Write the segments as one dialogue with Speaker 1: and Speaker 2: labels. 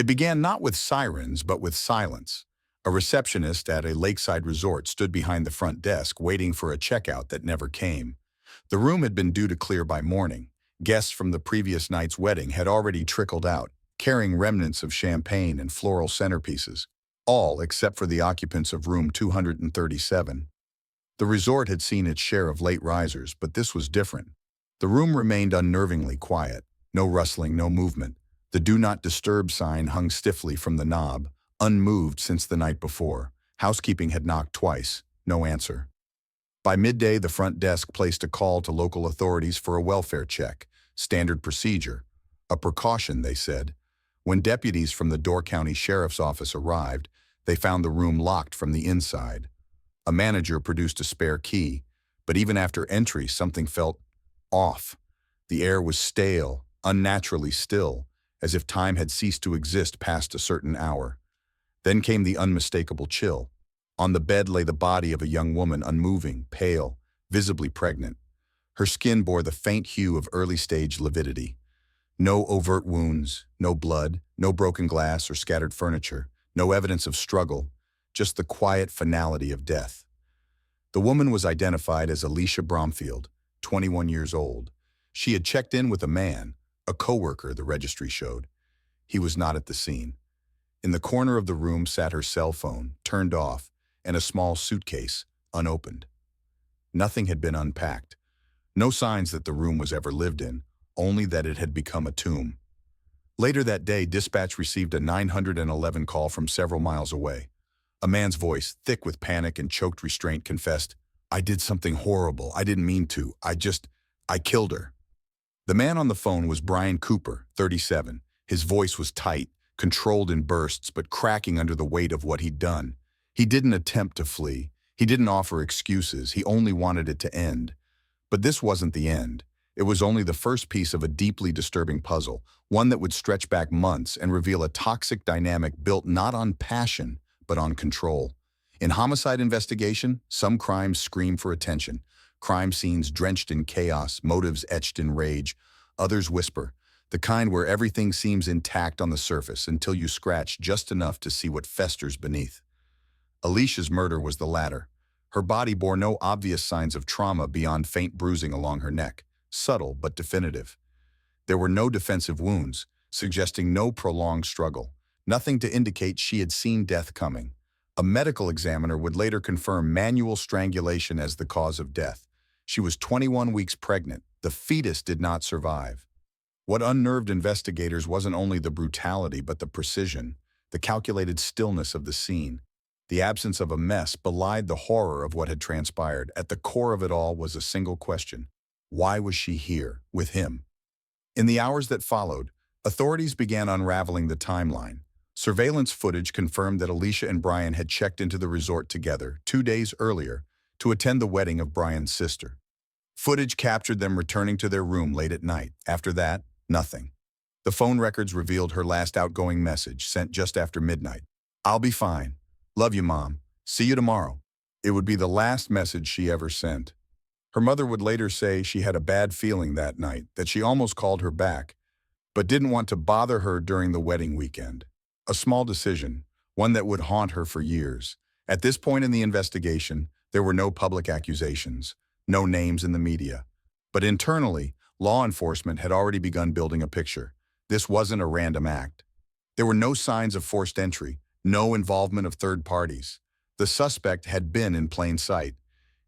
Speaker 1: It began not with sirens, but with silence. A receptionist at a lakeside resort stood behind the front desk waiting for a checkout that never came. The room had been due to clear by morning. Guests from the previous night's wedding had already trickled out, carrying remnants of champagne and floral centerpieces, all except for the occupants of room 237. The resort had seen its share of late risers, but this was different. The room remained unnervingly quiet. No rustling, no movement. The "Do Not Disturb" sign hung stiffly from the knob, unmoved since the night before. Housekeeping had knocked twice. No answer. By midday, the front desk placed a call to local authorities for a welfare check. Standard procedure. A precaution, they said. When deputies from the Door County Sheriff's Office arrived, they found the room locked from the inside. A manager produced a spare key, but even after entry, something felt off. The air was stale, unnaturally still, as if time had ceased to exist past a certain hour. Then came the unmistakable chill. On the bed lay the body of a young woman, unmoving, pale, visibly pregnant. Her skin bore the faint hue of early-stage lividity. No overt wounds, no blood, no broken glass or scattered furniture, no evidence of struggle, just the quiet finality of death. The woman was identified as Alicia Bromfield, 21 years old. She had checked in with a man, a coworker, the registry showed. He was not at the scene. In the corner of the room sat her cell phone, turned off, and a small suitcase, unopened. Nothing had been unpacked. No signs that the room was ever lived in, only that it had become a tomb. Later that day, dispatch received a 911 call from several miles away. A man's voice, thick with panic and choked restraint, confessed, "I did something horrible. I didn't mean to. I killed her." The man on the phone was Brian Cooper, 37. His voice was tight, controlled in bursts, but cracking under the weight of what he'd done. He didn't attempt to flee. He didn't offer excuses. He only wanted it to end. But this wasn't the end. It was only the first piece of a deeply disturbing puzzle, one that would stretch back months and reveal a toxic dynamic built not on passion, but on control. In homicide investigation, some crimes scream for attention. Crime scenes drenched in chaos, motives etched in rage. Others whisper, the kind where everything seems intact on the surface until you scratch just enough to see what festers beneath. Alicia's murder was the latter. Her body bore no obvious signs of trauma beyond faint bruising along her neck, subtle but definitive. There were no defensive wounds, suggesting no prolonged struggle, nothing to indicate she had seen death coming. A medical examiner would later confirm manual strangulation as the cause of death. She was 21 weeks pregnant. The fetus did not survive. What unnerved investigators wasn't only the brutality but the precision, the calculated stillness of the scene. The absence of a mess belied the horror of what had transpired. At the core of it all was a single question. Why was she here, with him? In the hours that followed, authorities began unraveling the timeline. Surveillance footage confirmed that Alicia and Brian had checked into the resort together 2 days earlier to attend the wedding of Brian's sister. Footage captured them returning to their room late at night. After that, nothing. The phone records revealed her last outgoing message, sent just after midnight. "I'll be fine. Love you, Mom. See you tomorrow." It would be the last message she ever sent. Her mother would later say she had a bad feeling that night, that she almost called her back, but didn't want to bother her during the wedding weekend. A small decision, one that would haunt her for years. At this point in the investigation, there were no public accusations, no names in the media. But internally, law enforcement had already begun building a picture. This wasn't a random act. There were no signs of forced entry, no involvement of third parties. The suspect had been in plain sight,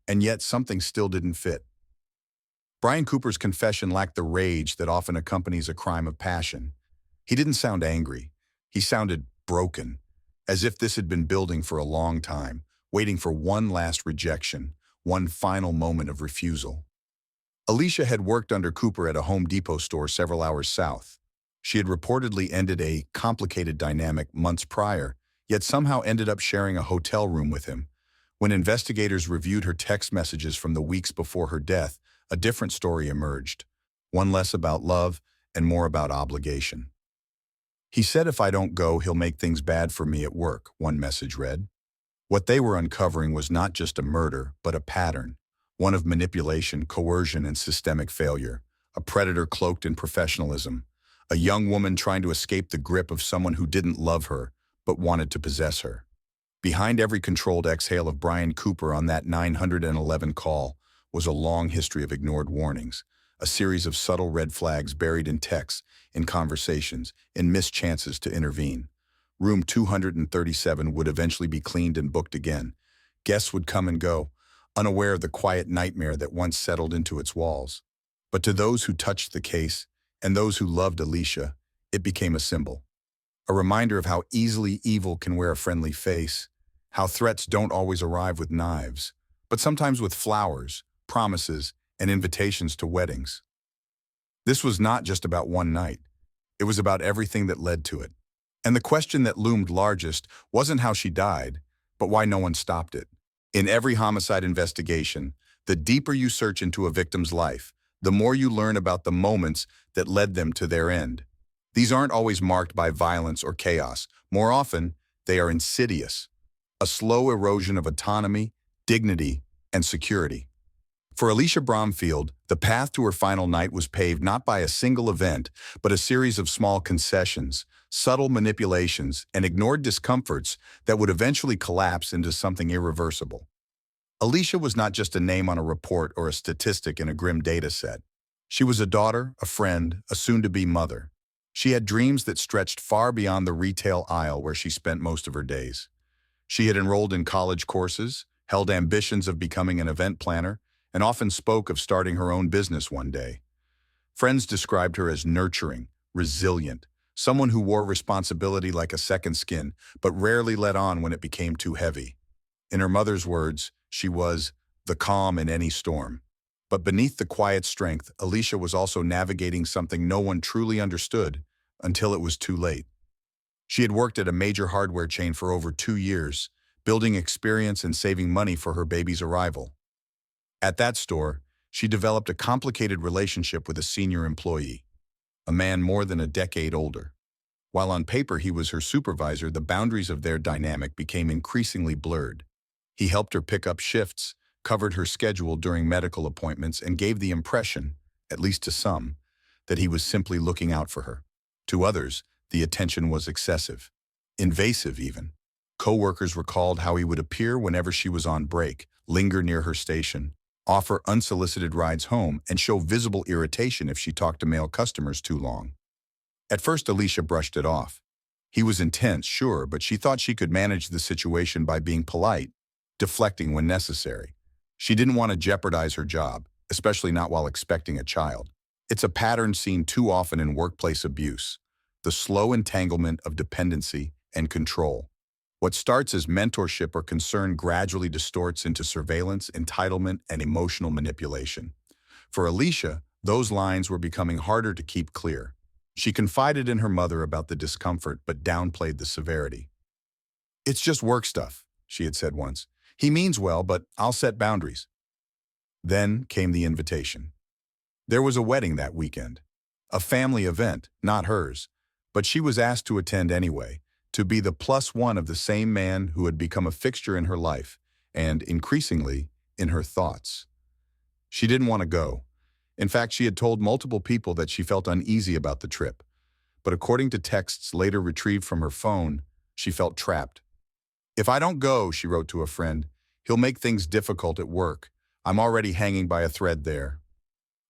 Speaker 1: and yet something still didn't fit. Brian Cooper's confession lacked the rage that often accompanies a crime of passion. He didn't sound angry. He sounded broken, as if this had been building for a long time, waiting for one last rejection, one final moment of refusal. Alicia had worked under Cooper at a Home Depot store several hours south. She had reportedly ended a complicated dynamic months prior, yet somehow ended up sharing a hotel room with him. When investigators reviewed her text messages from the weeks before her death, a different story emerged, one less about love and more about obligation. "He said if I don't go, he'll make things bad for me at work," one message read. What they were uncovering was not just a murder, but a pattern, one of manipulation, coercion, and systemic failure, a predator cloaked in professionalism, a young woman trying to escape the grip of someone who didn't love her but wanted to possess her. Behind every controlled exhale of Brian Cooper on that 911 call was a long history of ignored warnings, a series of subtle red flags buried in texts, in conversations, in missed chances to intervene. Room 237 would eventually be cleaned and booked again. Guests would come and go, unaware of the quiet nightmare that once settled into its walls. But to those who touched the case, and those who loved Alicia, it became a symbol. A reminder of how easily evil can wear a friendly face, how threats don't always arrive with knives, but sometimes with flowers, promises, and invitations to weddings. This was not just about one night. It was about everything that led to it. And the question that loomed largest wasn't how she died, but why no one stopped it. In every homicide investigation, the deeper you search into a victim's life, the more you learn about the moments that led them to their end. These aren't always marked by violence or chaos. More often, they are insidious. A slow erosion of autonomy, dignity, and security. For Alicia Bromfield, the path to her final night was paved not by a single event, but a series of small concessions, subtle manipulations, and ignored discomforts that would eventually collapse into something irreversible. Alicia was not just a name on a report or a statistic in a grim data set. She was a daughter, a friend, a soon-to-be mother. She had dreams that stretched far beyond the retail aisle where she spent most of her days. She had enrolled in college courses, held ambitions of becoming an event planner, and often spoke of starting her own business one day. Friends described her as nurturing, resilient, someone who wore responsibility like a second skin, but rarely let on when it became too heavy. In her mother's words, she was the calm in any storm. But beneath the quiet strength, Alicia was also navigating something no one truly understood until it was too late. She had worked at a major hardware chain for over 2 years, building experience and saving money for her baby's arrival. At that store, she developed a complicated relationship with a senior employee, a man more than a decade older. While on paper he was her supervisor, the boundaries of their dynamic became increasingly blurred. He helped her pick up shifts, covered her schedule during medical appointments, and gave the impression, at least to some, that he was simply looking out for her. To others, the attention was excessive, invasive even. Co-workers recalled how he would appear whenever she was on break, linger near her station, offer unsolicited rides home, and show visible irritation if she talked to male customers too long. At first, Alicia brushed it off. He was intense, sure, but she thought she could manage the situation by being polite, deflecting when necessary. She didn't want to jeopardize her job, especially not while expecting a child. It's a pattern seen too often in workplace abuse, the slow entanglement of dependency and control. What starts as mentorship or concern gradually distorts into surveillance, entitlement, and emotional manipulation. For Alicia, those lines were becoming harder to keep clear. She confided in her mother about the discomfort but downplayed the severity. "It's just work stuff," she had said once. "He means well, but I'll set boundaries." Then came the invitation. There was a wedding that weekend. A family event, not hers, but she was asked to attend anyway, to be the plus one of the same man who had become a fixture in her life, and, increasingly, in her thoughts. She didn't want to go. In fact, she had told multiple people that she felt uneasy about the trip. But according to texts later retrieved from her phone, she felt trapped. "If I don't go," she wrote to a friend, "he'll make things difficult at work. I'm already hanging by a thread there."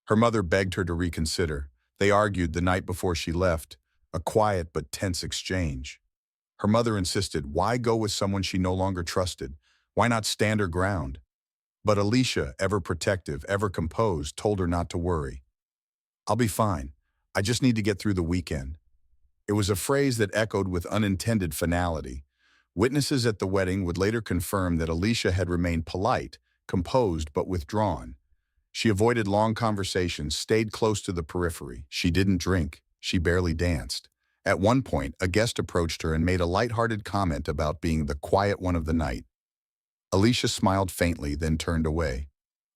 Speaker 1: Her mother begged her to reconsider. They argued the night before she left, a quiet but tense exchange. Her mother insisted, why go with someone she no longer trusted? Why not stand her ground? But Alicia, ever protective, ever composed, told her not to worry. "I'll be fine. I just need to get through the weekend." It was a phrase that echoed with unintended finality. Witnesses at the wedding would later confirm that Alicia had remained polite, composed, but withdrawn. She avoided long conversations, stayed close to the periphery. She didn't drink. She barely danced. At one point, a guest approached her and made a light-hearted comment about being the quiet one of the night. Alicia smiled faintly, then turned away.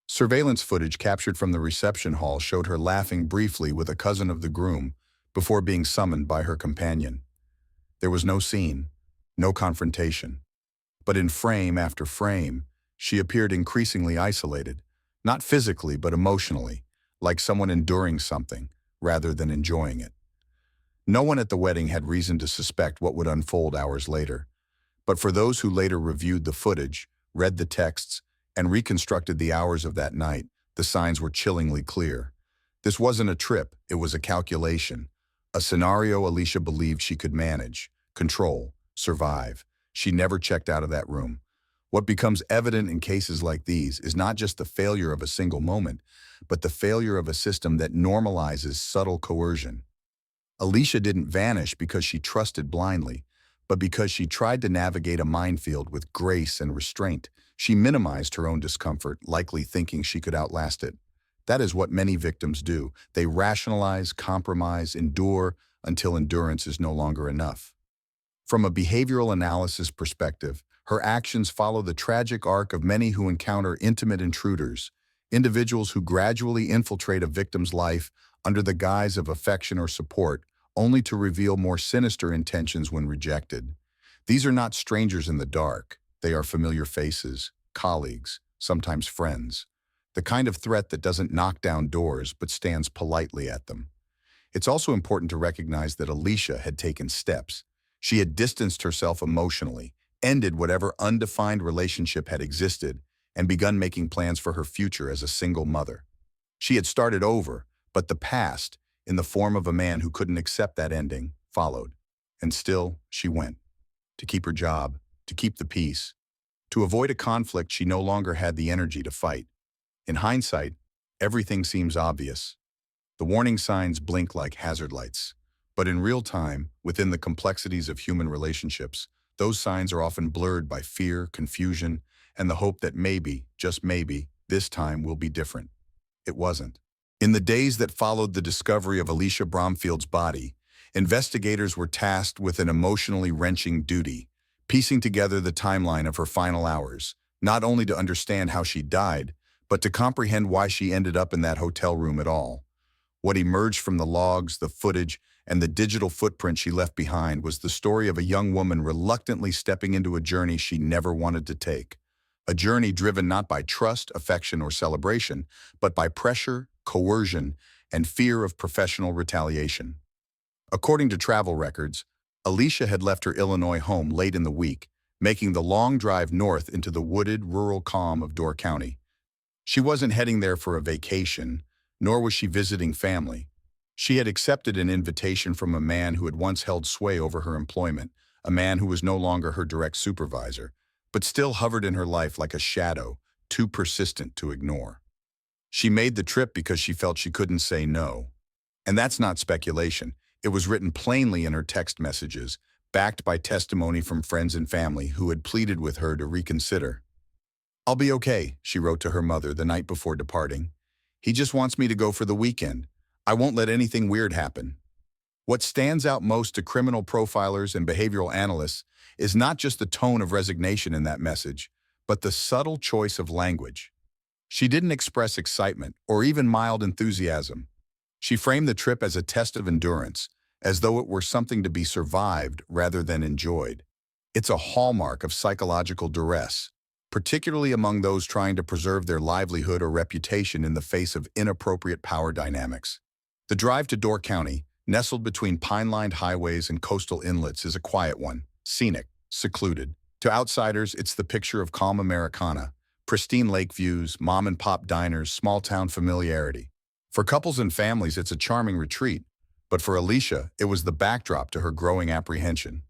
Speaker 1: Surveillance footage captured from the reception hall showed her laughing briefly with a cousin of the groom before being summoned by her companion. There was no scene, no confrontation. But in frame after frame, she appeared increasingly isolated, not physically but emotionally, like someone enduring something rather than enjoying it. No one at the wedding had reason to suspect what would unfold hours later. But for those who later reviewed the footage, read the texts, and reconstructed the hours of that night, the signs were chillingly clear. This wasn't a trip, it was a calculation. A scenario Alicia believed she could manage, control, survive. She never checked out of that room. What becomes evident in cases like these is not just the failure of a single moment, but the failure of a system that normalizes subtle coercion. Alicia didn't vanish because she trusted blindly, but because she tried to navigate a minefield with grace and restraint. She minimized her own discomfort, likely thinking she could outlast it. That is what many victims do. They rationalize, compromise, endure until endurance is no longer enough. From a behavioral analysis perspective, her actions follow the tragic arc of many who encounter intimate intruders, individuals who gradually infiltrate a victim's life under the guise of affection or support, only to reveal more sinister intentions when rejected. These are not strangers in the dark. They are familiar faces, colleagues, sometimes friends. The kind of threat that doesn't knock down doors but stands politely at them. It's also important to recognize that Alicia had taken steps. She had distanced herself emotionally, ended whatever undefined relationship had existed, and begun making plans for her future as a single mother. She had started over, but the past, in the form of a man who couldn't accept that ending, followed. And still, she went. To keep her job, to keep the peace, to avoid a conflict she no longer had the energy to fight. In hindsight, everything seems obvious. The warning signs blink like hazard lights. But in real time, within the complexities of human relationships, those signs are often blurred by fear, confusion, and the hope that maybe, just maybe, this time will be different. It wasn't. In the days that followed the discovery of Alicia Bromfield's body, investigators were tasked with an emotionally wrenching duty, piecing together the timeline of her final hours, not only to understand how she died, but to comprehend why she ended up in that hotel room at all. What emerged from the logs, the footage, and the digital footprint she left behind was the story of a young woman reluctantly stepping into a journey she never wanted to take. A journey driven not by trust, affection, or celebration, but by pressure, coercion, and fear of professional retaliation. According to travel records, Alicia had left her Illinois home late in the week, making the long drive north into the wooded, rural calm of Door County. She wasn't heading there for a vacation, nor was she visiting family. She had accepted an invitation from a man who had once held sway over her employment, a man who was no longer her direct supervisor, but still hovered in her life like a shadow, too persistent to ignore. She made the trip because she felt she couldn't say no. And that's not speculation. It was written plainly in her text messages, backed by testimony from friends and family who had pleaded with her to reconsider. "I'll be okay," she wrote to her mother the night before departing. "He just wants me to go for the weekend. I won't let anything weird happen." What stands out most to criminal profilers and behavioral analysts is not just the tone of resignation in that message, but the subtle choice of language. She didn't express excitement or even mild enthusiasm. She framed the trip as a test of endurance, as though it were something to be survived rather than enjoyed. It's a hallmark of psychological duress, particularly among those trying to preserve their livelihood or reputation in the face of inappropriate power dynamics. The drive to Door County, nestled between pine-lined highways and coastal inlets, is a quiet one, scenic, secluded. To outsiders, it's the picture of calm Americana, pristine lake views, mom-and-pop diners, small-town familiarity. For couples and families, it's a charming retreat, but for Alicia, it was the backdrop to her growing apprehension.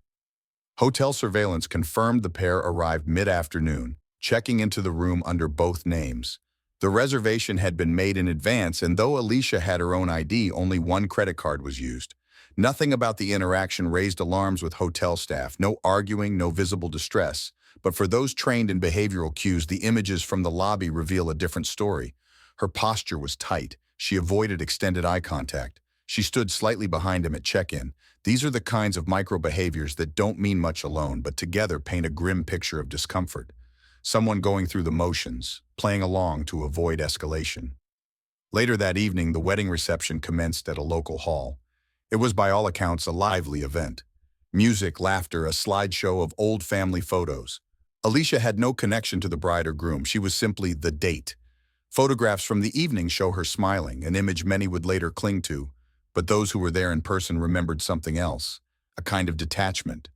Speaker 1: Hotel surveillance confirmed the pair arrived mid-afternoon, checking into the room under both names. The reservation had been made in advance, and though Alicia had her own ID, only one credit card was used. Nothing about the interaction raised alarms with hotel staff, no arguing, no visible distress. But for those trained in behavioral cues, the images from the lobby reveal a different story. Her posture was tight. She avoided extended eye contact. She stood slightly behind him at check-in. These are the kinds of micro-behaviors that don't mean much alone, but together paint a grim picture of discomfort. Someone going through the motions, playing along to avoid escalation. Later that evening, the wedding reception commenced at a local hall. It was by all accounts a lively event. Music, laughter, a slideshow of old family photos. Alicia had no connection to the bride or groom. She was simply the date. Photographs from the evening show her smiling, an image many would later cling to, But those who were there in person remembered something else, a kind of detachment.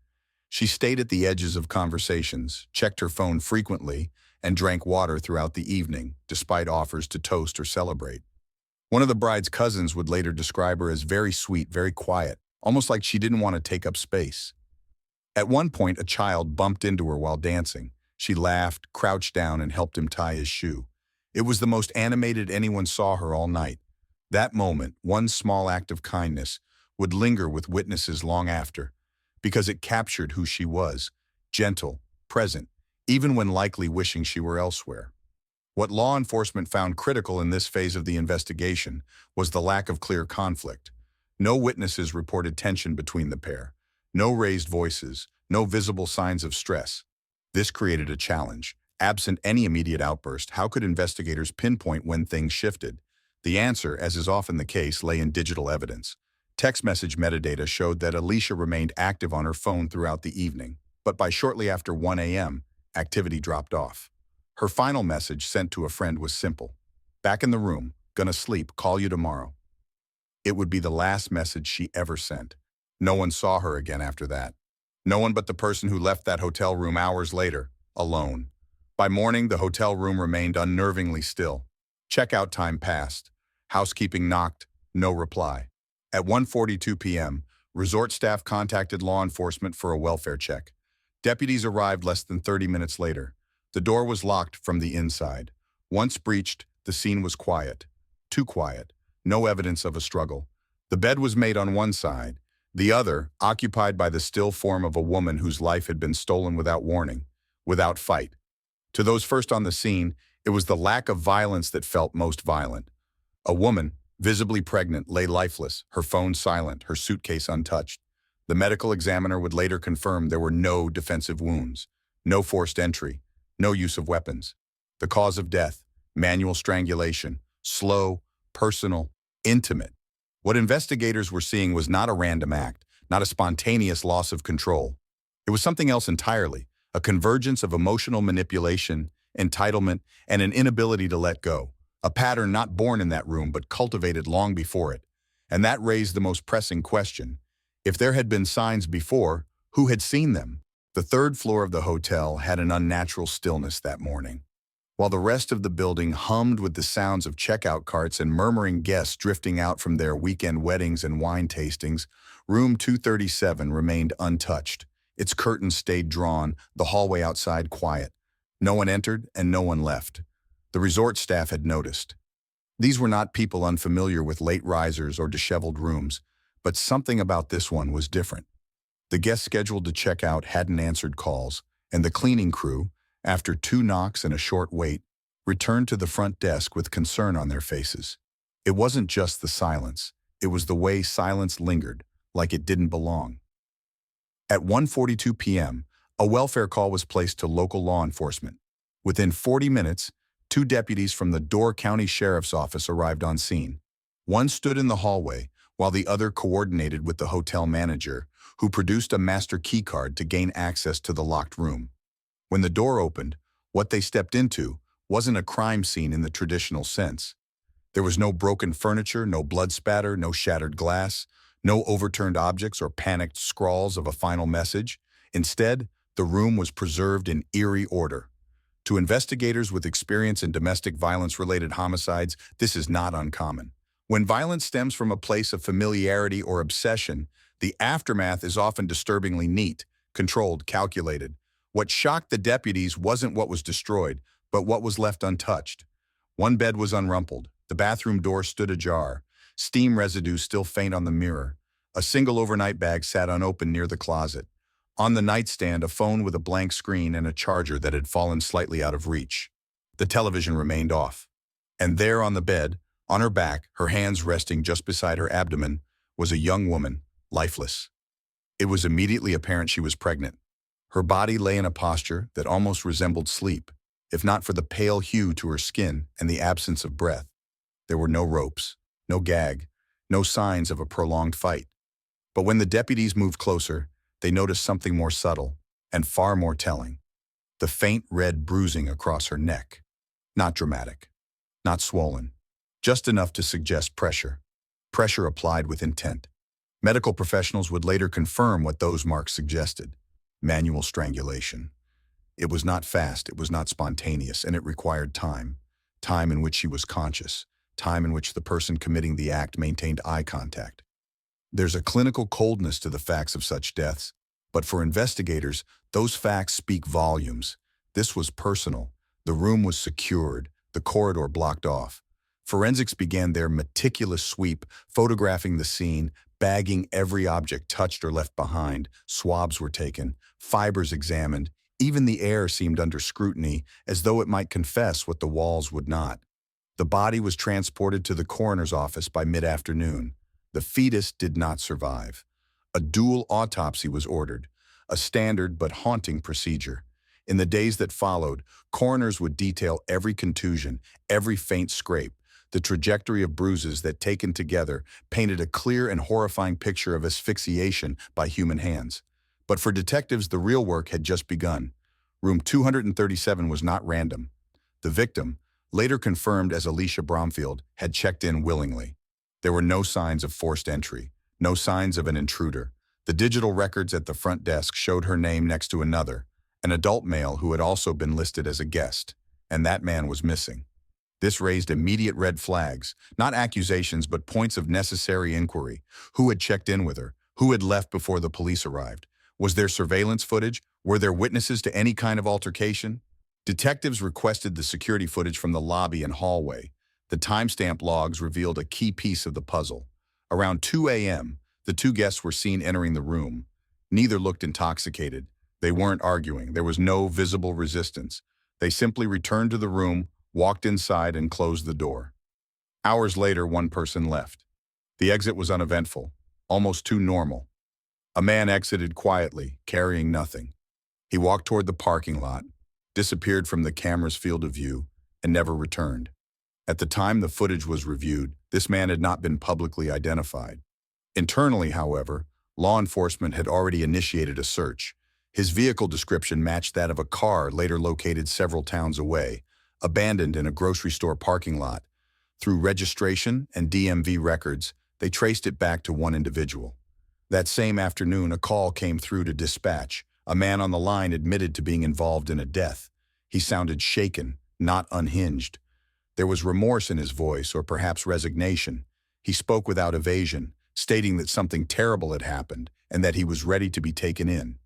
Speaker 1: She stayed at the edges of conversations, checked her phone frequently, and drank water throughout the evening, despite offers to toast or celebrate. One of the bride's cousins would later describe her as very sweet, very quiet, almost like she didn't want to take up space. At one point, a child bumped into her while dancing. She laughed, crouched down, and helped him tie his shoe. It was the most animated anyone saw her all night. That moment, one small act of kindness, would linger with witnesses long after, because it captured who she was, gentle, present, even when likely wishing she were elsewhere. What law enforcement found critical in this phase of the investigation was the lack of clear conflict. No witnesses reported tension between the pair. No raised voices, no visible signs of stress. This created a challenge. Absent any immediate outburst, how could investigators pinpoint when things shifted? The answer, as is often the case, lay in digital evidence. Text message metadata showed that Alicia remained active on her phone throughout the evening, but by shortly after 1 a.m., activity dropped off. Her final message sent to a friend was simple. "Back in the room, gonna sleep, call you tomorrow." It would be the last message she ever sent. No one saw her again after that. No one but the person who left that hotel room hours later, alone. By morning, the hotel room remained unnervingly still. Checkout time passed. Housekeeping knocked, no reply. At 1:42 p.m., resort staff contacted law enforcement for a welfare check. Deputies arrived less than 30 minutes later. The door was locked from the inside. Once breached, the scene was quiet. Too quiet. No evidence of a struggle. The bed was made on one side, the other occupied by the still form of a woman whose life had been stolen without warning, without fight. To those first on the scene, it was the lack of violence that felt most violent. A woman, visibly pregnant, lay lifeless, her phone silent, her suitcase untouched. The medical examiner would later confirm there were no defensive wounds, no forced entry, no use of weapons. The cause of death, manual strangulation, slow, personal, intimate. What investigators were seeing was not a random act, not a spontaneous loss of control. It was something else entirely, a convergence of emotional manipulation, entitlement, and an inability to let go. A pattern not born in that room but cultivated long before it. And that raised the most pressing question. If there had been signs before, who had seen them? The third floor of the hotel had an unnatural stillness that morning. While the rest of the building hummed with the sounds of checkout carts and murmuring guests drifting out from their weekend weddings and wine tastings, room 237 remained untouched. Its curtains stayed drawn, the hallway outside quiet. No one entered and no one left. The resort staff had noticed. These were not people unfamiliar with late risers or disheveled rooms, but something about this one was different. The guests scheduled to check out hadn't answered calls, and the cleaning crew, after 2 knocks and a short wait, returned to the front desk with concern on their faces. It wasn't just the silence. It was the way silence lingered, like it didn't belong. At 1:42 p.m., a welfare call was placed to local law enforcement. Within 40 minutes, 2 deputies from the Door County Sheriff's Office arrived on scene. One stood in the hallway, while the other coordinated with the hotel manager, who produced a master keycard to gain access to the locked room. When the door opened, what they stepped into wasn't a crime scene in the traditional sense. There was no broken furniture, no blood spatter, no shattered glass, no overturned objects or panicked scrawls of a final message. Instead, the room was preserved in eerie order. To investigators with experience in domestic violence-related homicides, this is not uncommon. When violence stems from a place of familiarity or obsession, the aftermath is often disturbingly neat, controlled, calculated. What shocked the deputies wasn't what was destroyed, but what was left untouched. One bed was unrumpled. The bathroom door stood ajar. Steam residue still faint on the mirror. A single overnight bag sat unopened near the closet. On the nightstand, a phone with a blank screen and a charger that had fallen slightly out of reach. The television remained off. And there on the bed, on her back, her hands resting just beside her abdomen, was a young woman, lifeless. It was immediately apparent she was pregnant. Her body lay in a posture that almost resembled sleep, if not for the pale hue to her skin and the absence of breath. There were no ropes, no gag, no signs of a prolonged fight. But when the deputies moved closer, they noticed something more subtle and far more telling. The faint red bruising across her neck. Not dramatic, not swollen, just enough to suggest pressure. pressure applied with intent. Medical professionals would later confirm what those marks suggested: manual strangulation. It was not fast, it was not spontaneous, and it required time. Time in which she was conscious. Time in which the person committing the act maintained eye contact. There's a clinical coldness to the facts of such deaths, but for investigators, those facts speak volumes. This was personal. The room was secured, the corridor blocked off. Forensics began their meticulous sweep, photographing the scene, bagging every object touched or left behind. Swabs were taken, fibers examined. Even the air seemed under scrutiny, as though it might confess what the walls would not. The body was transported to the coroner's office by mid-afternoon. The fetus did not survive. A dual autopsy was ordered, a standard but haunting procedure. In the days that followed, coroners would detail every contusion, every faint scrape, the trajectory of bruises that, taken together, painted a clear and horrifying picture of asphyxiation by human hands. But for detectives, the real work had just begun. Room 237 was not random. The victim, later confirmed as Alicia Bromfield, had checked in willingly. There were no signs of forced entry, no signs of an intruder. The digital records at the front desk showed her name next to another, an adult male who had also been listed as a guest, and that man was missing. This raised immediate red flags, not accusations but points of necessary inquiry. Who had checked in with her? Who had left before the police arrived? Was there surveillance footage? Were there witnesses to any kind of altercation? Detectives requested the security footage from the lobby and hallway. The timestamp logs revealed a key piece of the puzzle. Around 2 a.m., the two guests were seen entering the room. Neither looked intoxicated. They weren't arguing. There was no visible resistance. They simply returned to the room, walked inside, and closed the door. Hours later, one person left. The exit was uneventful, almost too normal. A man exited quietly, carrying nothing. He walked toward the parking lot, disappeared from the camera's field of view, and never returned. At the time the footage was reviewed, this man had not been publicly identified. Internally, however, law enforcement had already initiated a search. His vehicle description matched that of a car later located several towns away, abandoned in a grocery store parking lot. Through registration and DMV records, they traced it back to one individual. That same afternoon, a call came through to dispatch. A man on the line admitted to being involved in a death. He sounded shaken, not unhinged. There was remorse in his voice, or perhaps resignation. He spoke without evasion, stating that something terrible had happened and that he was ready to be taken in.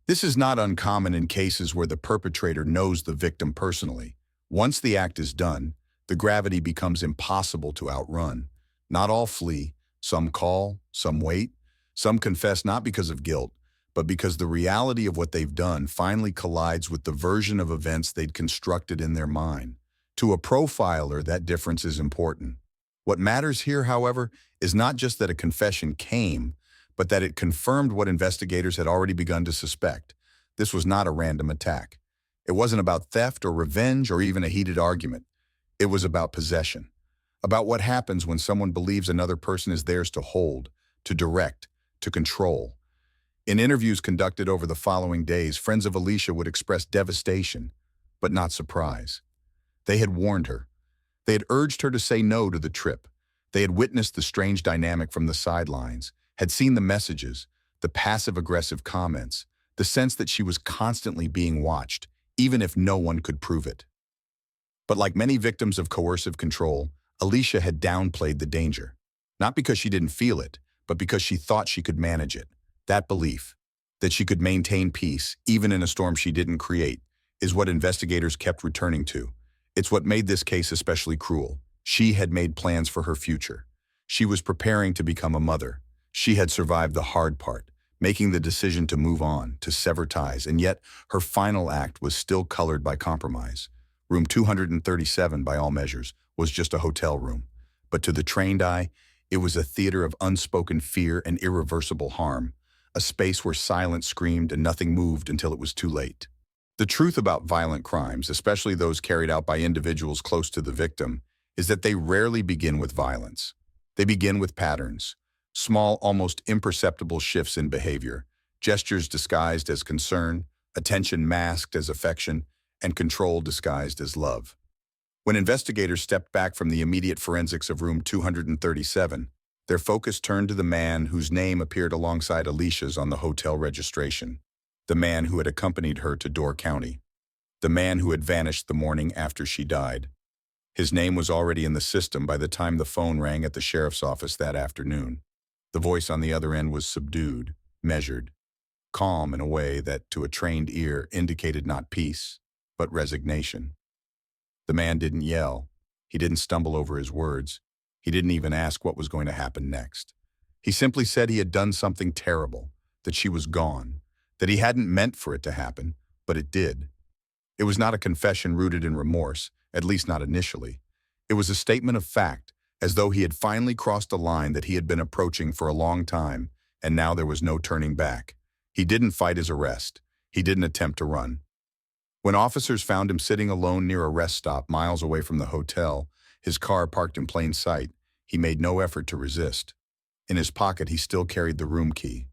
Speaker 1: This is not uncommon in cases where the perpetrator knows the victim personally. Once the act is done, the gravity becomes impossible to outrun. Not all flee. Some call, some wait. Some confess not because of guilt, but because the reality of what they've done finally collides with the version of events they'd constructed in their mind. To a profiler, that difference is important. What matters here, however, is not just that a confession came, but that it confirmed what investigators had already begun to suspect. This was not a random attack. It wasn't about theft or revenge or even a heated argument. It was about possession, about what happens when someone believes another person is theirs to hold, to direct, to control. In interviews conducted over the following days, friends of Alicia would express devastation, but not surprise. They had warned her. They had urged her to say no to the trip. They had witnessed the strange dynamic from the sidelines, had seen the messages, the passive-aggressive comments, the sense that she was constantly being watched, even if no one could prove it. But like many victims of coercive control, Alicia had downplayed the danger. Not because she didn't feel it, but because she thought she could manage it. That belief, that she could maintain peace, even in a storm she didn't create, is what investigators kept returning to. It's what made this case especially cruel. She had made plans for her future. She was preparing to become a mother. She had survived the hard part, making the decision to move on, to sever ties, and yet her final act was still colored by compromise. Room 237, by all measures, was just a hotel room. But to the trained eye, it was a theater of unspoken fear and irreversible harm, a space where silence screamed and nothing moved until it was too late. The truth about violent crimes, especially those carried out by individuals close to the victim, is that they rarely begin with violence. They begin with patterns, small, almost imperceptible shifts in behavior, gestures disguised as concern, attention masked as affection, and control disguised as love. When investigators stepped back from the immediate forensics of room 237, Their focus turned to the man whose name appeared alongside Alicia's on the hotel registration, the man who had accompanied her to Door County, the man who had vanished the morning after she died. His name was already in the system by the time the phone rang at the sheriff's office that afternoon. The voice on the other end was subdued, measured, calm in a way that, to a trained ear, indicated not peace, but resignation. The man didn't yell. He didn't stumble over his words. He didn't even ask what was going to happen next. He simply said he had done something terrible, that she was gone, that he hadn't meant for it to happen, but it did. It was not a confession rooted in remorse, at least not initially. It was a statement of fact, as though he had finally crossed a line that he had been approaching for a long time, and now there was no turning back. He didn't fight his arrest. He didn't attempt to run. When officers found him sitting alone near a rest stop miles away from the hotel, his car parked in plain sight, he made no effort to resist. In his pocket, he still carried the room key.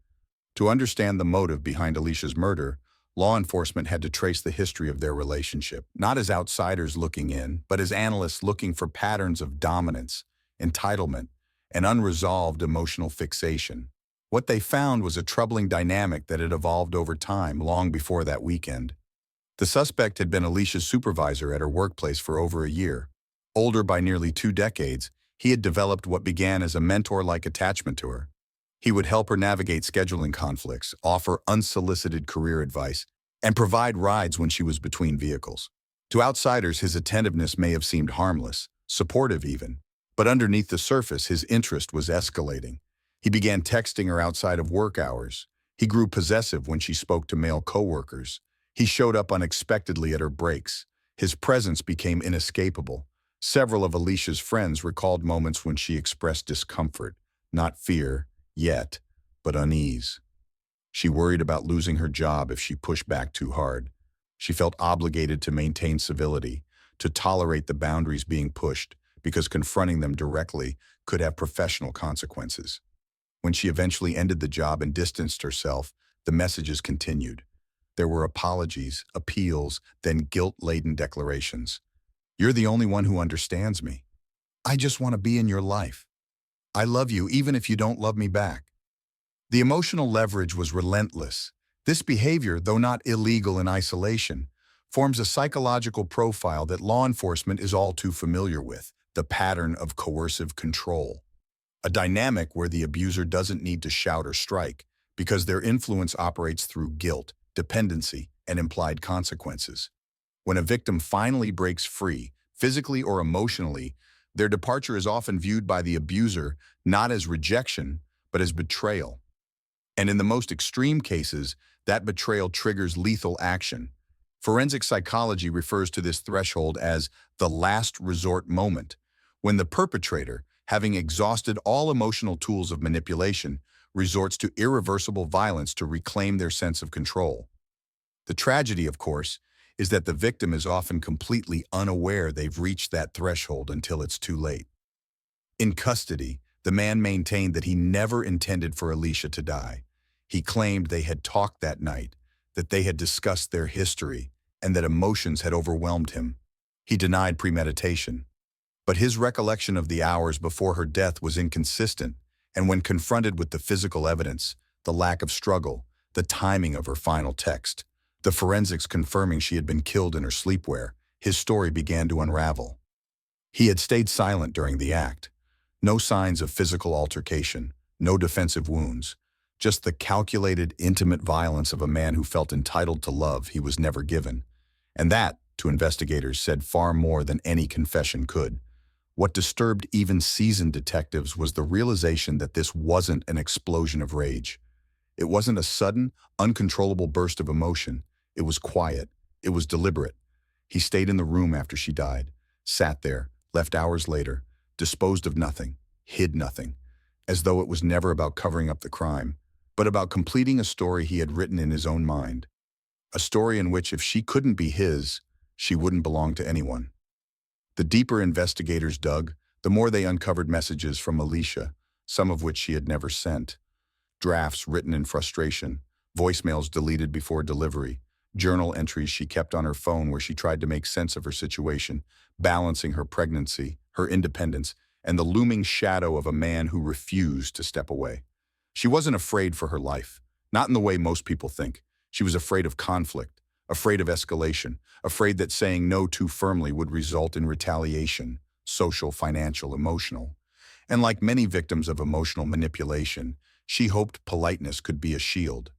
Speaker 1: To understand the motive behind Alicia's murder, law enforcement had to trace the history of their relationship, not as outsiders looking in, but as analysts looking for patterns of dominance, entitlement, and unresolved emotional fixation. What they found was a troubling dynamic that had evolved over time, long before that weekend. The suspect had been Alicia's supervisor at her workplace for over a year. Older by nearly 2 decades, he had developed what began as a mentor-like attachment to her. He would help her navigate scheduling conflicts, offer unsolicited career advice, and provide rides when she was between vehicles. To outsiders, his attentiveness may have seemed harmless, supportive even, but underneath the surface, his interest was escalating. He began texting her outside of work hours. He grew possessive when she spoke to male coworkers. He showed up unexpectedly at her breaks. His presence became inescapable. Several of Alicia's friends recalled moments when she expressed discomfort, not fear, yet, but unease. She worried about losing her job if she pushed back too hard. She felt obligated to maintain civility, to tolerate the boundaries being pushed, because confronting them directly could have professional consequences. When she eventually ended the job and distanced herself, the messages continued. There were apologies, appeals, then guilt-laden declarations. "You're the only one who understands me. I just want to be in your life. I love you even if you don't love me back." The emotional leverage was relentless. This behavior, though not illegal in isolation, forms a psychological profile that law enforcement is all too familiar with, the pattern of coercive control. A dynamic where the abuser doesn't need to shout or strike, because their influence operates through guilt, dependency, and implied consequences. When a victim finally breaks free, physically or emotionally, their departure is often viewed by the abuser not as rejection, but as betrayal. And in the most extreme cases, that betrayal triggers lethal action. Forensic psychology refers to this threshold as the last resort moment, when the perpetrator, having exhausted all emotional tools of manipulation, resorts to irreversible violence to reclaim their sense of control. The tragedy, of course, is that the victim is often completely unaware they've reached that threshold until it's too late. In custody, the man maintained that he never intended for Alicia to die. He claimed they had talked that night, that they had discussed their history, and that emotions had overwhelmed him. He denied premeditation. But his recollection of the hours before her death was inconsistent, and when confronted with the physical evidence, the lack of struggle, the timing of her final text, the forensics confirming she had been killed in her sleepwear, his story began to unravel. He had stayed silent during the act. No signs of physical altercation, no defensive wounds, just the calculated, intimate violence of a man who felt entitled to love he was never given. And that, to investigators, said far more than any confession could. What disturbed even seasoned detectives was the realization that this wasn't an explosion of rage. It wasn't a sudden, uncontrollable burst of emotion. It was quiet. It was deliberate. He stayed in the room after she died, sat there, left hours later, disposed of nothing, hid nothing, as though it was never about covering up the crime, but about completing a story he had written in his own mind. A story in which, if she couldn't be his, she wouldn't belong to anyone. The deeper investigators dug, the more they uncovered messages from Alicia, some of which she had never sent. Drafts written in frustration, voicemails deleted before delivery, journal entries she kept on her phone where she tried to make sense of her situation, balancing her pregnancy, her independence, and the looming shadow of a man who refused to step away. She wasn't afraid for her life, not in the way most people think. She was afraid of conflict, afraid of escalation, afraid that saying no too firmly would result in retaliation, social, financial, emotional. And like many victims of emotional manipulation, she hoped politeness could be a shield,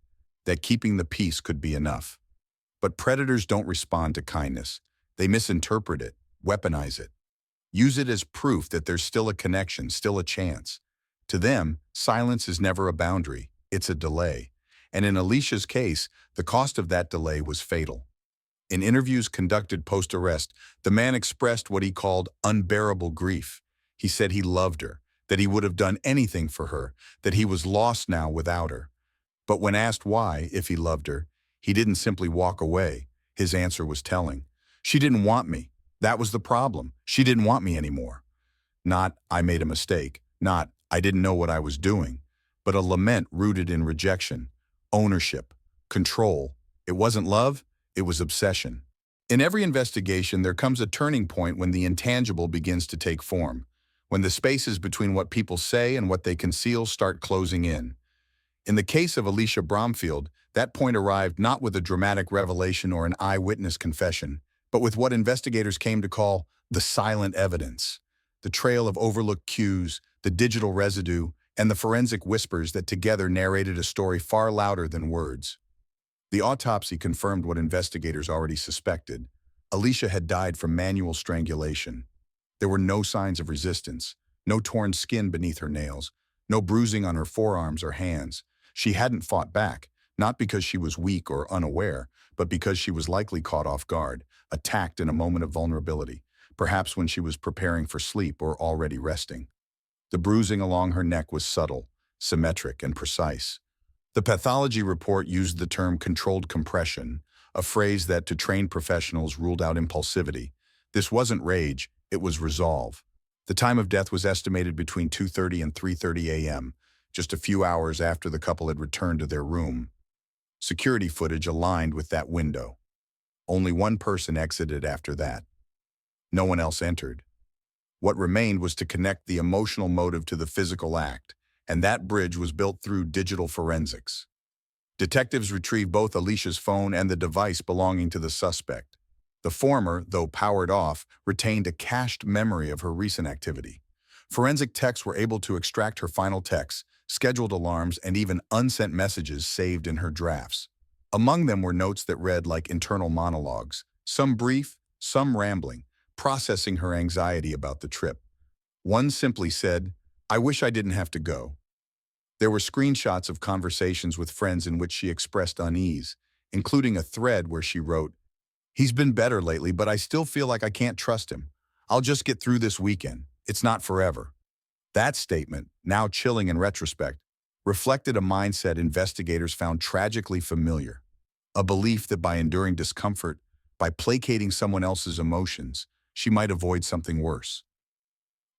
Speaker 1: that keeping the peace could be enough. But predators don't respond to kindness. They misinterpret it, weaponize it, use it as proof that there's still a connection, still a chance. To them, silence is never a boundary, it's a delay. And in Alicia's case, the cost of that delay was fatal. In interviews conducted post-arrest, the man expressed what he called unbearable grief. He said he loved her, that he would have done anything for her, that he was lost now without her. But when asked why, if he loved her, he didn't simply walk away. His answer was telling. She didn't want me. That was the problem. She didn't want me anymore. Not, I made a mistake. Not, I didn't know what I was doing. But a lament rooted in rejection, ownership, control. It wasn't love, it was obsession. In every investigation, there comes a turning point when the intangible begins to take form, when the spaces between what people say and what they conceal start closing in. In the case of Alicia Bromfield, that point arrived not with a dramatic revelation or an eyewitness confession, but with what investigators came to call the silent evidence, the trail of overlooked cues, the digital residue, and the forensic whispers that together narrated a story far louder than words. The autopsy confirmed what investigators already suspected. Alicia had died from manual strangulation. There were no signs of resistance, no torn skin beneath her nails, no bruising on her forearms or hands. She hadn't fought back, not because she was weak or unaware, but because she was likely caught off guard, attacked in a moment of vulnerability, perhaps when she was preparing for sleep or already resting. The bruising along her neck was subtle, symmetric, and precise. The pathology report used the term controlled compression, a phrase that to trained professionals ruled out impulsivity. This wasn't rage, it was resolve. The time of death was estimated between 2:30 and 3:30 a.m., just a few hours after the couple had returned to their room. Security footage aligned with that window. Only one person exited after that. No one else entered. What remained was to connect the emotional motive to the physical act, and that bridge was built through digital forensics. Detectives retrieved both Alicia's phone and the device belonging to the suspect. The former, though powered off, retained a cached memory of her recent activity. Forensic techs were able to extract her final texts, scheduled alarms, and even unsent messages saved in her drafts. Among them were notes that read like internal monologues, some brief, some rambling, processing her anxiety about the trip. One simply said, "I wish I didn't have to go." There were screenshots of conversations with friends in which she expressed unease, including a thread where she wrote, "He's been better lately, but I still feel like I can't trust him. I'll just get through this weekend. It's not forever." That statement, now chilling in retrospect, reflected a mindset investigators found tragically familiar. A belief that by enduring discomfort, by placating someone else's emotions, she might avoid something worse.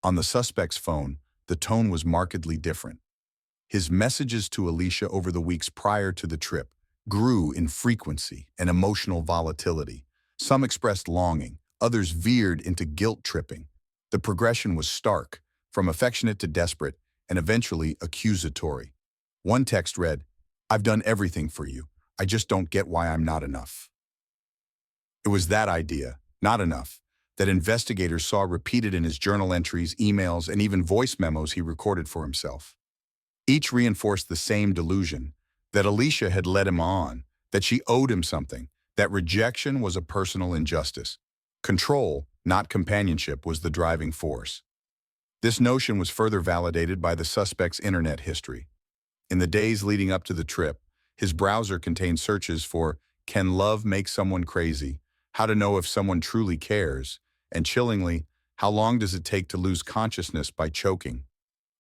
Speaker 1: On the suspect's phone, the tone was markedly different. His messages to Alicia over the weeks prior to the trip grew in frequency and emotional volatility. Some expressed longing, others veered into guilt-tripping. The progression was stark, from affectionate to desperate, and eventually accusatory. One text read, "I've done everything for you. I just don't get why I'm not enough." It was that idea, not enough, that investigators saw repeated in his journal entries, emails, and even voice memos he recorded for himself. Each reinforced the same delusion, that Alicia had led him on, that she owed him something, that rejection was a personal injustice. Control, not companionship, was the driving force. This notion was further validated by the suspect's internet history. In the days leading up to the trip, his browser contained searches for "Can love make someone crazy?" "How to know if someone truly cares?" and chillingly, "How long does it take to lose consciousness by choking?"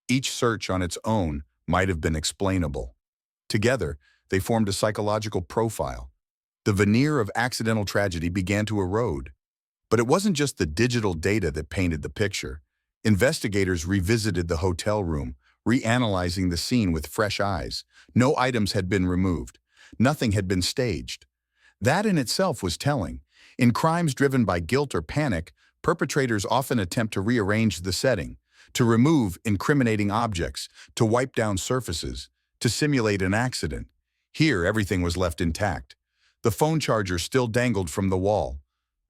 Speaker 1: Each search on its own might have been explainable. Together, they formed a psychological profile. The veneer of accidental tragedy began to erode. But it wasn't just the digital data that painted the picture. Investigators revisited the hotel room, reanalyzing the scene with fresh eyes. No items had been removed. Nothing had been staged. That in itself was telling. In crimes driven by guilt or panic, perpetrators often attempt to rearrange the setting, to remove incriminating objects, to wipe down surfaces, to simulate an accident. Here, everything was left intact. The phone charger still dangled from the wall.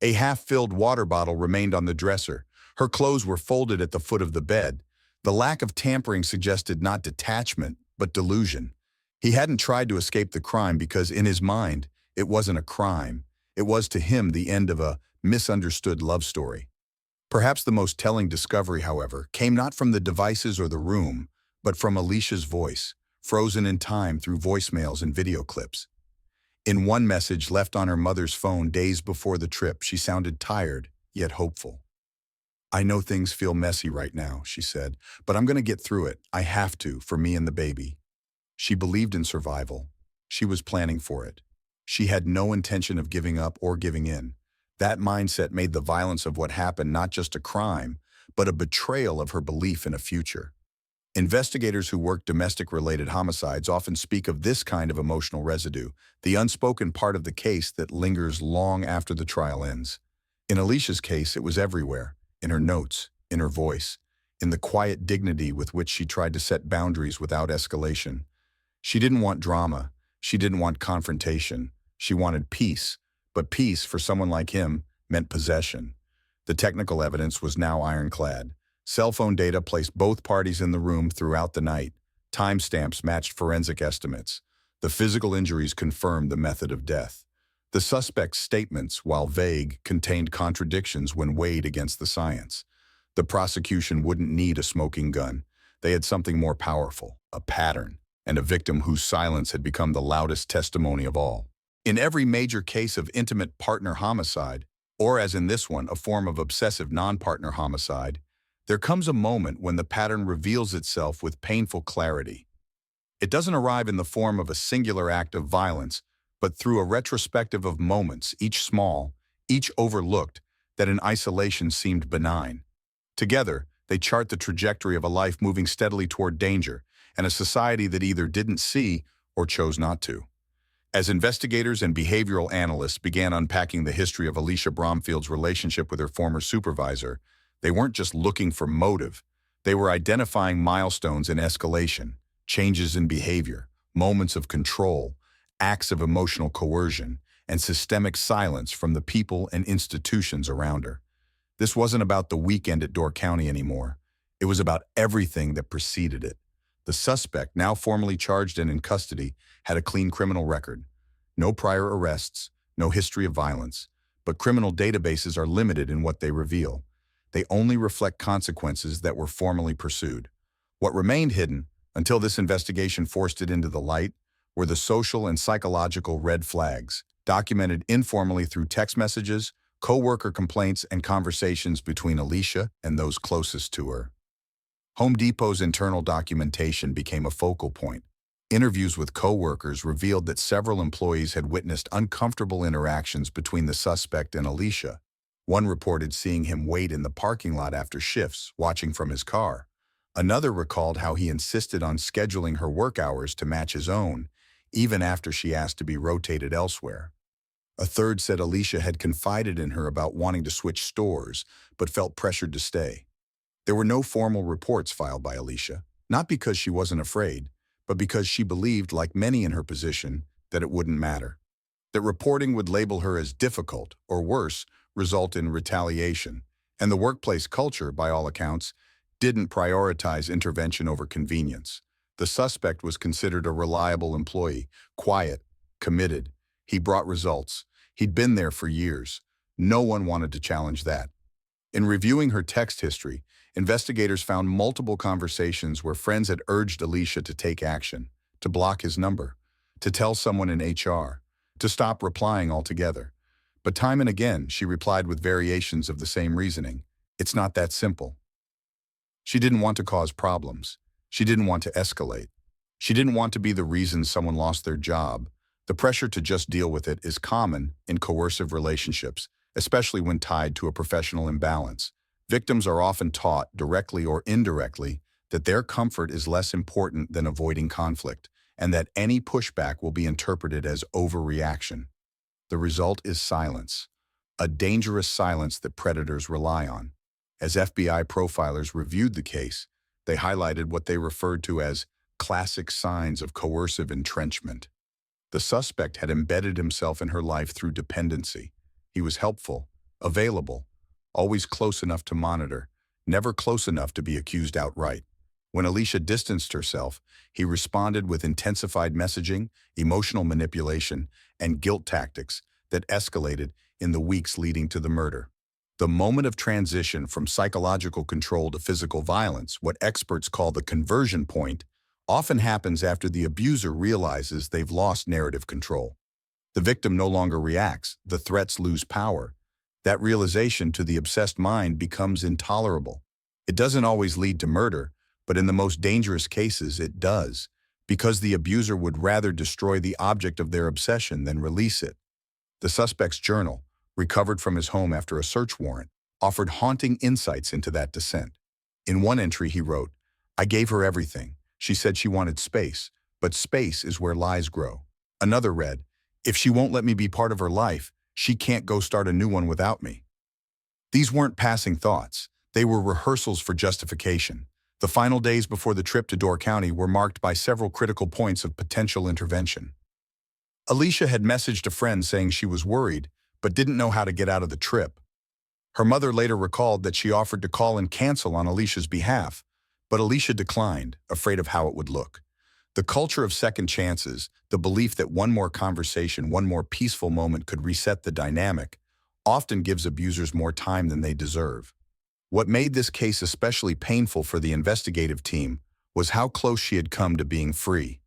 Speaker 1: A half-filled water bottle remained on the dresser. Her clothes were folded at the foot of the bed. The lack of tampering suggested not detachment, but delusion. He hadn't tried to escape the crime because, in his mind, it wasn't a crime. It was to him the end of a misunderstood love story. Perhaps the most telling discovery, however, came not from the devices or the room, but from Alicia's voice, frozen in time through voicemails and video clips. In one message left on her mother's phone days before the trip, she sounded tired, yet hopeful. "I know things feel messy right now," she said, "but I'm going to get through it. I have to, for me and the baby." She believed in survival. She was planning for it. She had no intention of giving up or giving in. That mindset made the violence of what happened not just a crime, but a betrayal of her belief in a future. Investigators who work domestic-related homicides often speak of this kind of emotional residue, the unspoken part of the case that lingers long after the trial ends. In Alicia's case, it was everywhere, in her notes, in her voice, in the quiet dignity with which she tried to set boundaries without escalation. She didn't want drama. She didn't want confrontation. She wanted peace. But peace, for someone like him, meant possession. The technical evidence was now ironclad. Cell phone data placed both parties in the room throughout the night. Timestamps matched forensic estimates. The physical injuries confirmed the method of death. The suspect's statements, while vague, contained contradictions when weighed against the science. The prosecution wouldn't need a smoking gun. They had something more powerful, a pattern, and a victim whose silence had become the loudest testimony of all. In every major case of intimate partner homicide, or as in this one, a form of obsessive non-partner homicide, there comes a moment when the pattern reveals itself with painful clarity. It doesn't arrive in the form of a singular act of violence, but through a retrospective of moments, each small, each overlooked, that in isolation seemed benign. Together, they chart the trajectory of a life moving steadily toward danger, and a society that either didn't see or chose not to. As investigators and behavioral analysts began unpacking the history of Alicia Bromfield's relationship with her former supervisor, they weren't just looking for motive. They were identifying milestones in escalation, changes in behavior, moments of control, acts of emotional coercion, and systemic silence from the people and institutions around her. This wasn't about the weekend at Door County anymore. It was about everything that preceded it. The suspect, now formally charged and in custody, had a clean criminal record. No prior arrests, no history of violence, but criminal databases are limited in what they reveal. They only reflect consequences that were formally pursued. What remained hidden, until this investigation forced it into the light, were the social and psychological red flags, documented informally through text messages, co-worker complaints, and conversations between Alicia and those closest to her. Home Depot's internal documentation became a focal point. Interviews with co-workers revealed that several employees had witnessed uncomfortable interactions between the suspect and Alicia. One reported seeing him wait in the parking lot after shifts, watching from his car. Another recalled how he insisted on scheduling her work hours to match his own, even after she asked to be rotated elsewhere. A third said Alicia had confided in her about wanting to switch stores, but felt pressured to stay. There were no formal reports filed by Alicia, not because she wasn't afraid, but because she believed, like many in her position, that it wouldn't matter. That reporting would label her as difficult, or worse, result in retaliation. And the workplace culture, by all accounts, didn't prioritize intervention over convenience. The suspect was considered a reliable employee, quiet, committed. He brought results. He'd been there for years. No one wanted to challenge that. In reviewing her text history, investigators found multiple conversations where friends had urged Alicia to take action, to block his number, to tell someone in HR, to stop replying altogether. But time and again, she replied with variations of the same reasoning. It's not that simple. She didn't want to cause problems. She didn't want to escalate. She didn't want to be the reason someone lost their job. The pressure to just deal with it is common in coercive relationships, especially when tied to a professional imbalance. Victims are often taught, directly or indirectly, that their comfort is less important than avoiding conflict, and that any pushback will be interpreted as overreaction. The result is silence, a dangerous silence that predators rely on. As FBI profilers reviewed the case, they highlighted what they referred to as classic signs of coercive entrenchment. The suspect had embedded himself in her life through dependency. He was helpful, available, always close enough to monitor, never close enough to be accused outright. When Alicia distanced herself, he responded with intensified messaging, emotional manipulation, and guilt tactics that escalated in the weeks leading to the murder. The moment of transition from psychological control to physical violence, what experts call the conversion point, often happens after the abuser realizes they've lost narrative control. The victim no longer reacts, the threats lose power. That realization to the obsessed mind becomes intolerable. It doesn't always lead to murder, but in the most dangerous cases it does, because the abuser would rather destroy the object of their obsession than release it. The suspect's journal, recovered from his home after a search warrant, offered haunting insights into that descent. In one entry he wrote, "I gave her everything. She said she wanted space, but space is where lies grow." Another read, "If she won't let me be part of her life, she can't go start a new one without me." These weren't passing thoughts. They were rehearsals for justification. The final days before the trip to Door County were marked by several critical points of potential intervention. Alicia had messaged a friend saying she was worried, but didn't know how to get out of the trip. Her mother later recalled that she offered to call and cancel on Alicia's behalf, but Alicia declined, afraid of how it would look. The culture of second chances, the belief that one more conversation, one more peaceful moment could reset the dynamic, often gives abusers more time than they deserve. What made this case especially painful for the investigative team was how close she had come to being free.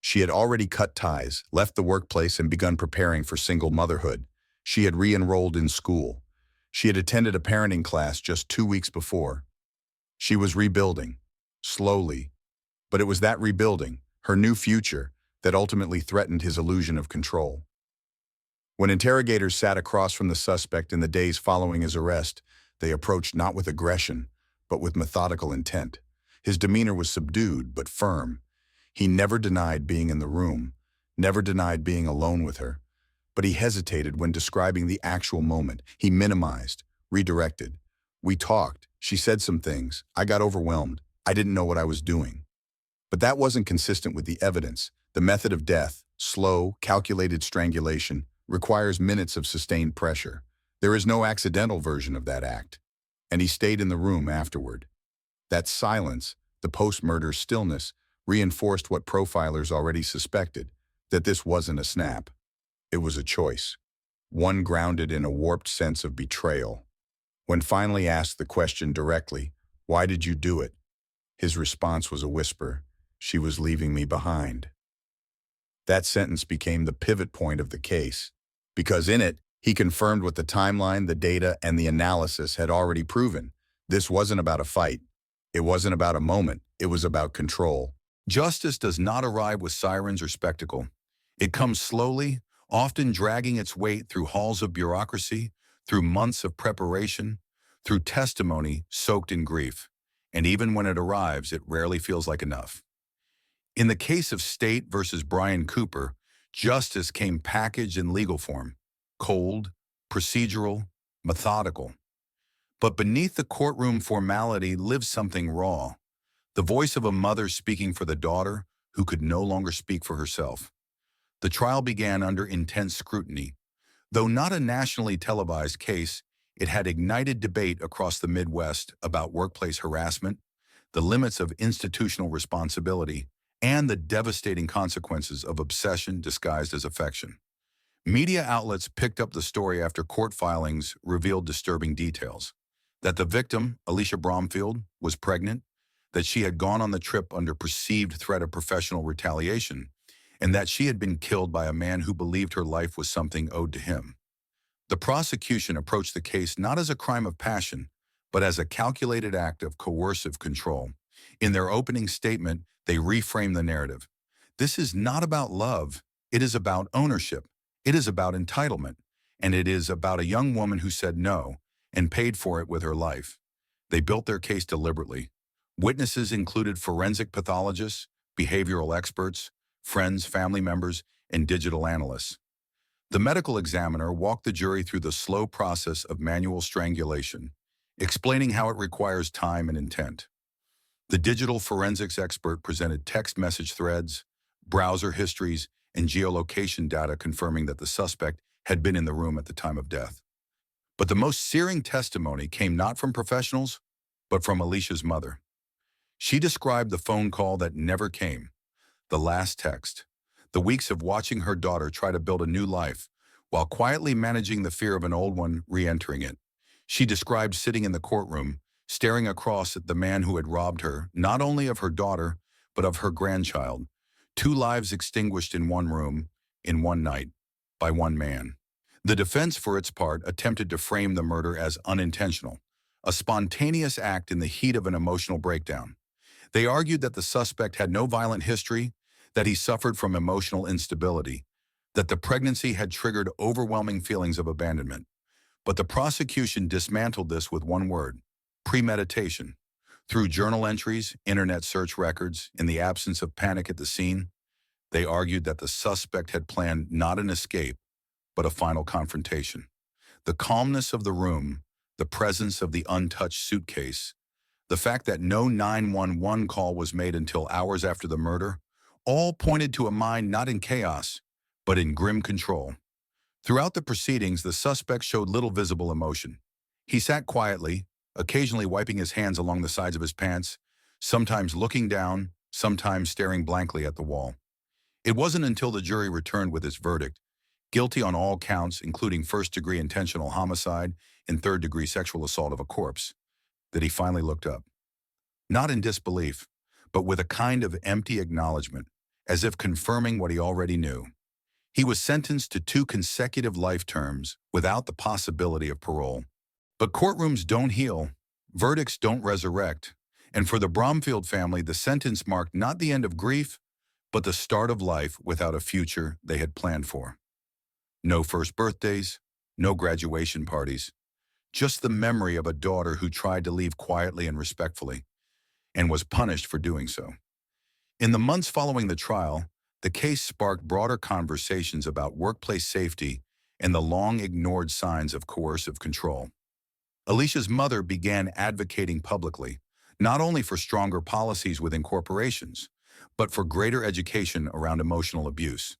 Speaker 1: She had already cut ties, left the workplace, and begun preparing for single motherhood. She had re-enrolled in school. She had attended a parenting class just 2 weeks before. She was rebuilding, slowly, but it was that rebuilding, her new future, that ultimately threatened his illusion of control. When interrogators sat across from the suspect in the days following his arrest, they approached not with aggression, but with methodical intent. His demeanor was subdued but firm. He never denied being in the room, never denied being alone with her, but he hesitated when describing the actual moment. He minimized, redirected. "We talked. She said some things. I got overwhelmed. I didn't know what I was doing." But that wasn't consistent with the evidence. The method of death, slow, calculated strangulation, requires minutes of sustained pressure. There is no accidental version of that act. And he stayed in the room afterward. That silence, the post-murder stillness, reinforced what profilers already suspected, that this wasn't a snap. It was a choice, one grounded in a warped sense of betrayal. When finally asked the question directly, "Why did you do it?" his response was a whisper, "She was leaving me behind." That sentence became the pivot point of the case, because in it, he confirmed what the timeline, the data, and the analysis had already proven. This wasn't about a fight. It wasn't about a moment. It was about control. Justice does not arrive with sirens or spectacle. It comes slowly, often dragging its weight through halls of bureaucracy, through months of preparation, through testimony soaked in grief. And even when it arrives, it rarely feels like enough. In the case of State versus Brian Cooper, justice came packaged in legal form, cold, procedural, methodical. But beneath the courtroom formality lives something raw, the voice of a mother speaking for the daughter who could no longer speak for herself. The trial began under intense scrutiny. Though not a nationally televised case, it had ignited debate across the Midwest about workplace harassment, the limits of institutional responsibility, and the devastating consequences of obsession disguised as affection. Media outlets picked up the story after court filings revealed disturbing details. That the victim, Alicia Bromfield, was pregnant, that she had gone on the trip under perceived threat of professional retaliation, and that she had been killed by a man who believed her life was something owed to him. The prosecution approached the case not as a crime of passion, but as a calculated act of coercive control. In their opening statement, they reframed the narrative. This is not about love. It is about ownership. It is about entitlement. And it is about a young woman who said no and paid for it with her life. They built their case deliberately. Witnesses included forensic pathologists, behavioral experts, friends, family members, and digital analysts. The medical examiner walked the jury through the slow process of manual strangulation, explaining how it requires time and intent. The digital forensics expert presented text message threads, browser histories, and geolocation data confirming that the suspect had been in the room at the time of death. But the most searing testimony came not from professionals, but from Alicia's mother. She described the phone call that never came, the last text, the weeks of watching her daughter try to build a new life while quietly managing the fear of an old one re-entering it. She described sitting in the courtroom, staring across at the man who had robbed her, not only of her daughter, but of her grandchild. Two lives extinguished in one room, in one night, by one man. The defense, for its part, attempted to frame the murder as unintentional, a spontaneous act in the heat of an emotional breakdown. They argued that the suspect had no violent history, that he suffered from emotional instability, that the pregnancy had triggered overwhelming feelings of abandonment. But the prosecution dismantled this with one word: premeditation. Through journal entries, internet search records, in the absence of panic at the scene, they argued that the suspect had planned not an escape, but a final confrontation. The calmness of the room, the presence of the untouched suitcase, the fact that no 911 call was made until hours after the murder, all pointed to a mind not in chaos, but in grim control. Throughout the proceedings, the suspect showed little visible emotion. He sat quietly, occasionally wiping his hands along the sides of his pants, sometimes looking down, sometimes staring blankly at the wall. It wasn't until the jury returned with its verdict, guilty on all counts, including first-degree intentional homicide and third-degree sexual assault of a corpse, that he finally looked up. Not in disbelief, but with a kind of empty acknowledgement, as if confirming what he already knew. He was sentenced to 2 consecutive life terms without the possibility of parole. But courtrooms don't heal, verdicts don't resurrect, and for the Bromfield family, the sentence marked not the end of grief, but the start of life without a future they had planned for. No first birthdays, no graduation parties, just the memory of a daughter who tried to leave quietly and respectfully, and was punished for doing so. In the months following the trial, the case sparked broader conversations about workplace safety and the long-ignored signs of coercive control. Alicia's mother began advocating publicly, not only for stronger policies within corporations, but for greater education around emotional abuse.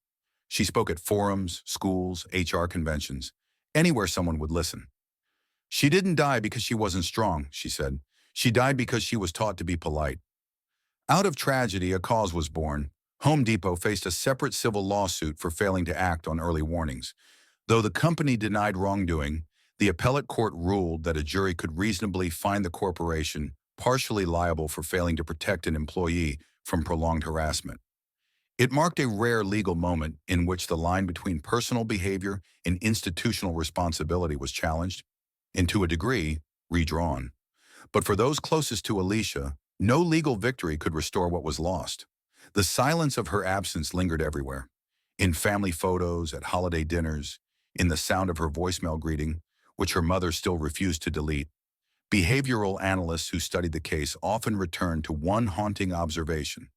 Speaker 1: She spoke at forums, schools, HR conventions, anywhere someone would listen. She didn't die because she wasn't strong, she said. She died because she was taught to be polite. Out of tragedy, a cause was born. Home Depot faced a separate civil lawsuit for failing to act on early warnings. Though the company denied wrongdoing, the appellate court ruled that a jury could reasonably find the corporation partially liable for failing to protect an employee from prolonged harassment. It marked a rare legal moment in which the line between personal behavior and institutional responsibility was challenged, and to a degree, redrawn. But for those closest to Alicia, no legal victory could restore what was lost. The silence of her absence lingered everywhere. In family photos, at holiday dinners, in the sound of her voicemail greeting, which her mother still refused to delete. Behavioral analysts who studied the case often returned to one haunting observation.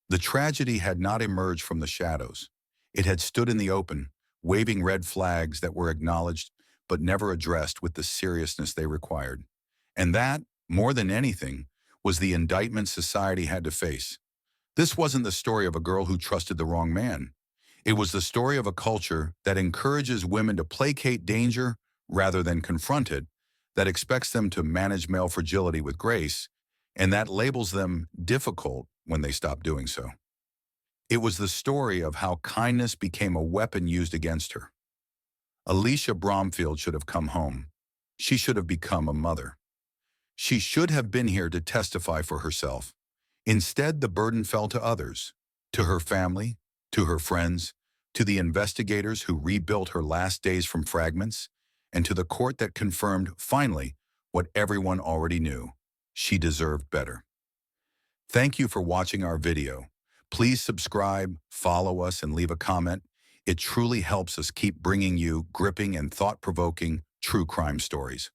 Speaker 1: The tragedy had not emerged from the shadows. It had stood in the open, waving red flags that were acknowledged but never addressed with the seriousness they required. And that, more than anything, was the indictment society had to face. This wasn't the story of a girl who trusted the wrong man. It was the story of a culture that encourages women to placate danger rather than confront it, that expects them to manage male fragility with grace, and that labels them difficult when they stop doing so. It was the story of how kindness became a weapon used against her. Alicia Bromfield should have come home. She should have become a mother. She should have been here to testify for herself. Instead, the burden fell to others, to her family, to her friends, to the investigators who rebuilt her last days from fragments, and to the court that confirmed, finally, what everyone already knew: she deserved better. Thank you for watching our video. Please subscribe, follow us, and leave a comment. It truly helps us keep bringing you gripping and thought-provoking true crime stories.